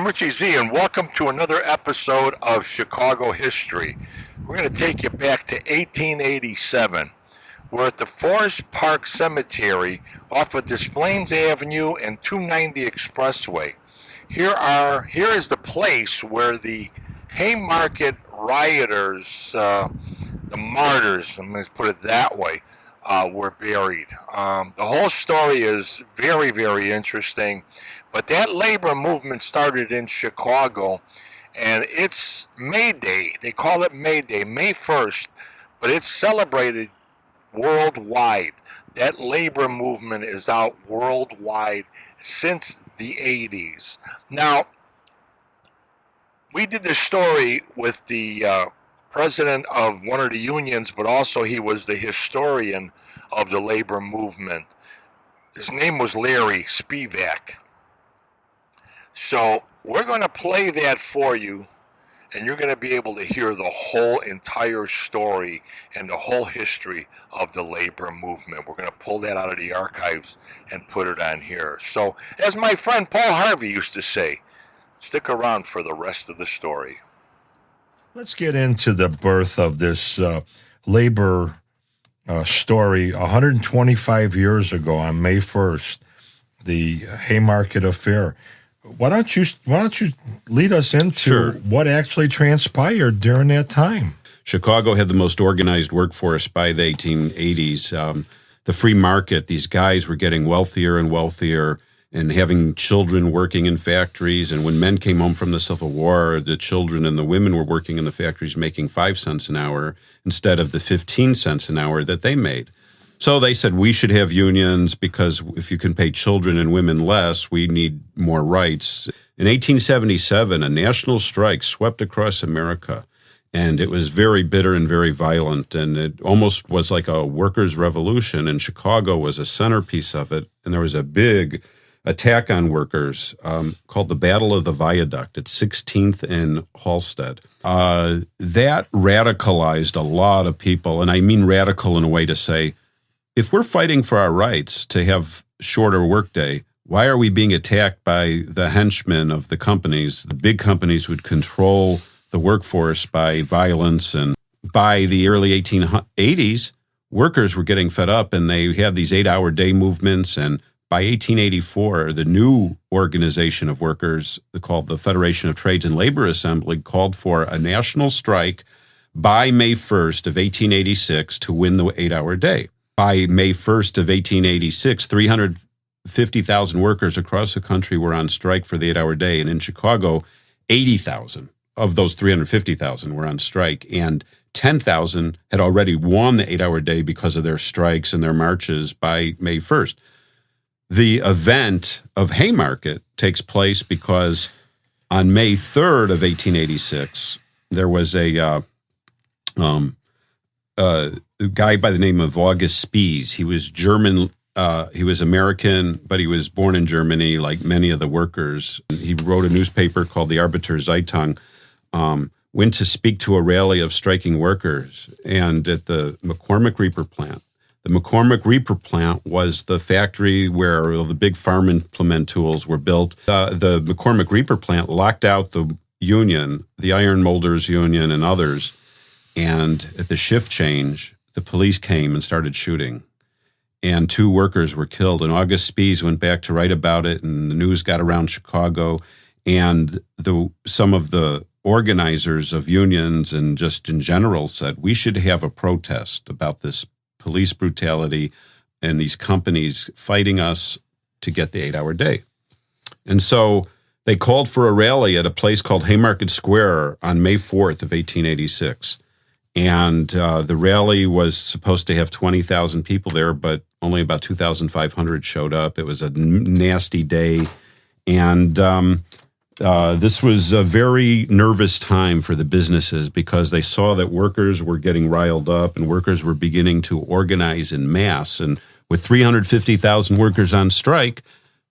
Richie Z, and welcome to another episode of Chicago History. We're going to take you back to 1887. We're at the Forest Park Cemetery off of Des Plaines Avenue and 290 Expressway. Here is the place where the Haymarket rioters, the Martyrs, I'm going to put it that way, were buried. The whole story is very, very interesting. But that labor movement started in Chicago, and it's May Day. They call it May Day, May 1st, but it's celebrated worldwide. That labor movement is out worldwide since the 80s. Now, we did this story with the president of one of the unions, but also he was the historian of the labor movement. His name was Larry Spivak. So we're going to play that for you, and you're going to be able to hear the whole entire story and the whole history of the labor movement. We're going to pull that out of the archives and put it on here. So, as my friend Paul Harvey used to say, stick around for the rest of the story. Let's get into the birth of this labor story. 125 years ago, on May 1st, the Haymarket affair. Why don't you lead us into what actually transpired during that time? Chicago had the most organized workforce by the 1880s. The free market, these guys were getting wealthier and wealthier and having children working in factories. And when men came home from the Civil War, the children and the women were working in the factories making 5 cents an hour instead of the 15 cents an hour that they made. So they said we should have unions because if you can pay children and women less, we need more rights. In 1877, a national strike swept across America, and it was very bitter and very violent, and it almost was like a workers' revolution, and Chicago was a centerpiece of it, and there was a big attack on workers called the Battle of the Viaduct at 16th and Halsted. That radicalized a lot of people, and I mean radical in a way to say, if we're fighting for our rights to have shorter workday, why are we being attacked by the henchmen of the companies? The big companies would control the workforce by violence. And by the early 1880s, workers were getting fed up and they had these 8-hour day movements. And by 1884, the new organization of workers called the Federation of Trades and Labor Assembly called for a national strike by May 1st of 1886 to win the 8-hour day. By May 1st of 1886, 350,000 workers across the country were on strike for the 8-hour day. And in Chicago, 80,000 of those 350,000 were on strike. And 10,000 had already won the 8-hour day because of their strikes and their marches by May 1st. The event of Haymarket takes place because on May 3rd of 1886, there was a guy by the name of August Spies. He was German. He was American, but he was born in Germany, like many of the workers. He wrote a newspaper called the Arbeiter Zeitung, went to speak to a rally of striking workers, and at the McCormick Reaper plant. The McCormick Reaper plant was the factory where the big farm implement tools were built. The McCormick Reaper plant locked out the union, the Iron Molders Union and others, and at the shift change, the police came and started shooting. And 2 workers were killed. And August Spies went back to write about it, and the news got around Chicago. And some of the organizers of unions and just in general said, we should have a protest about this police brutality and these companies fighting us to get the 8-hour day. And so they called for a rally at a place called Haymarket Square on May 4th of 1886. And the rally was supposed to have 20,000 people there, but only about 2,500 showed up. It was a nasty day. And this was a very nervous time for the businesses because they saw that workers were getting riled up and workers were beginning to organize in mass. And with 350,000 workers on strike,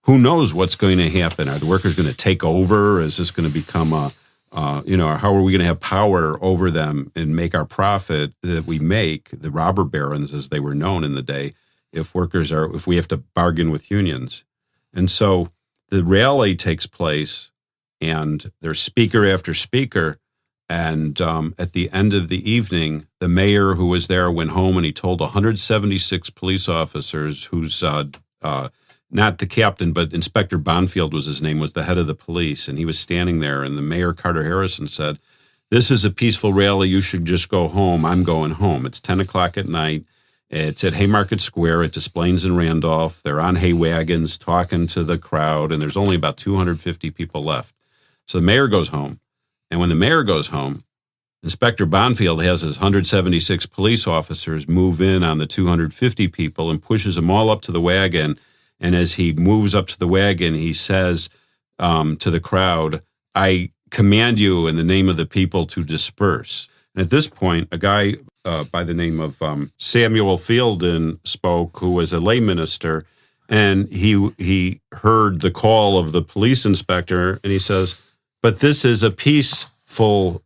who knows what's going to happen? Are the workers going to take over? Is this going to become how are we going to have power over them and make our profit that we make, the robber barons as they were known in the day, if we have to bargain with unions? And so the rally takes place, and there's speaker after speaker. And at the end of the evening, the mayor who was there went home and he told 176 police officers, who's not the captain, but Inspector Bonfield was his name, was the head of the police. And he was standing there, and the mayor, Carter Harrison, said, "This is a peaceful rally. You should just go home. I'm going home. It's 10 o'clock at night. It's at Haymarket Square at Des Plaines and Randolph. They're on hay wagons talking to the crowd, and there's only about 250 people left." So the mayor goes home. And when the mayor goes home, Inspector Bonfield has his 176 police officers move in on the 250 people and pushes them all up to the wagon. And as he moves up to the wagon, he says to the crowd, "I command you in the name of the people to disperse." And at this point, a guy by the name of Samuel Fielden spoke, who was a lay minister, and he heard the call of the police inspector, and he says, "But this is a peaceful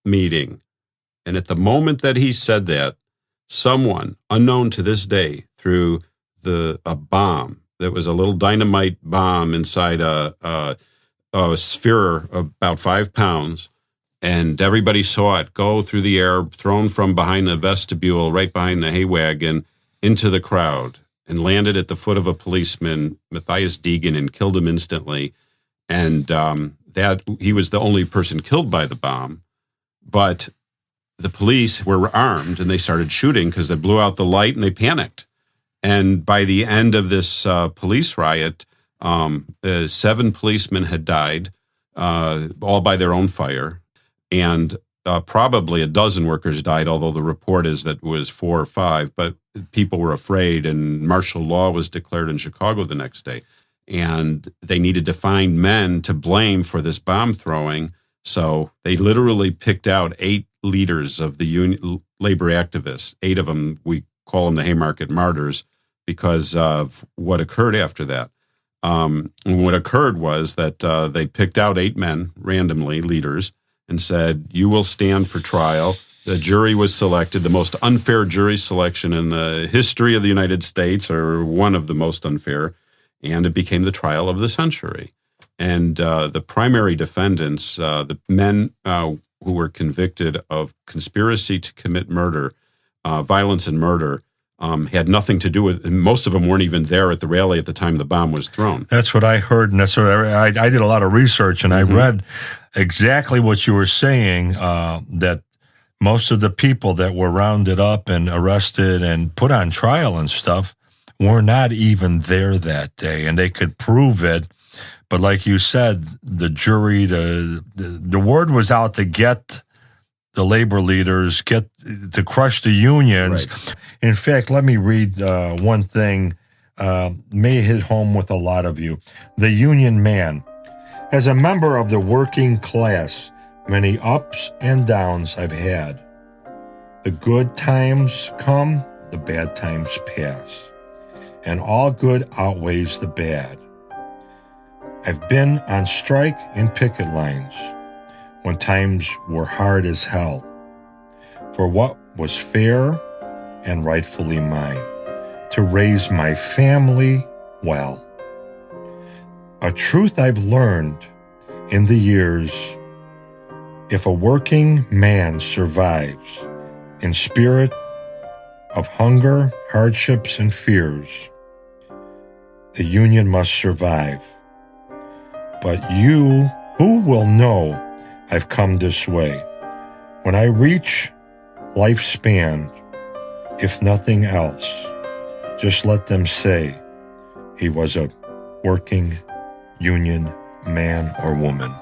meeting." And at the moment that he said that, someone, unknown to this day, threw a bomb that was a little dynamite bomb inside a sphere about 5 pounds, and everybody saw it go through the air, thrown from behind the vestibule, right behind the hay wagon, into the crowd, and landed at the foot of a policeman, Matthias Deegan, and killed him instantly. And that he was the only person killed by the bomb. But the police were armed, and they started shooting because they blew out the light and they panicked. And by the end of this police riot, 7 policemen had died, all by their own fire. And probably a dozen workers died, although the report is that it was 4 or 5. But people were afraid, and martial law was declared in Chicago the next day. And they needed to find men to blame for this bomb throwing. So they literally picked out 8 leaders of the union, labor activists. 8 of them, we call them the Haymarket Martyrs, because of what occurred after that. And what occurred was that they picked out 8 men randomly, leaders, and said, "You will stand for trial." The jury was selected, the most unfair jury selection in the history of the United States, or one of the most unfair. And it became the trial of the century. And the primary defendants, the men who were convicted of conspiracy to commit murder, violence and murder, had nothing to do with, and most of them weren't even there at the rally at the time the bomb was thrown. That's what I heard, and that's what I did a lot of research, and I read exactly what you were saying, that most of the people that were rounded up and arrested and put on trial and stuff were not even there that day, and they could prove it. But like you said, the jury, the word was out to get the labor leaders, to crush the unions. Right. In fact, let me read one thing, may hit home with a lot of you. The union man. As a member of the working class, many ups and downs I've had. The good times come, the bad times pass. And all good outweighs the bad. I've been on strike in picket lines when times were hard as hell, for what was fair and rightfully mine, to raise my family well. A truth I've learned in the years, if a working man survives in spirit of hunger, hardships, and fears, the union must survive. But you, who will know I've come this way? When I reach lifespan, if nothing else, just let them say he was a working union man or woman.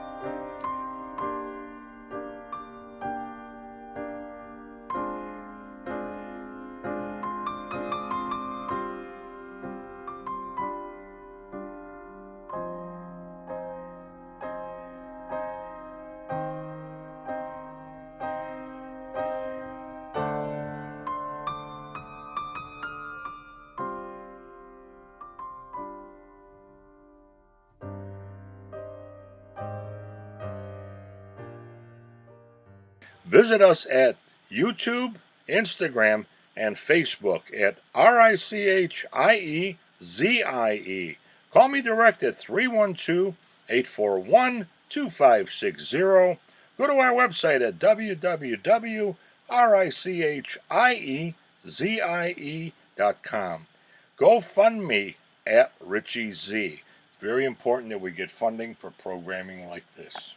Visit us at YouTube, Instagram, and Facebook at RICHIEZIE. Call me direct at 312-841-00 2560. Go to our website at www.richizie.com. Go fund me at Richie Z. It's very important that we get funding for programming like this.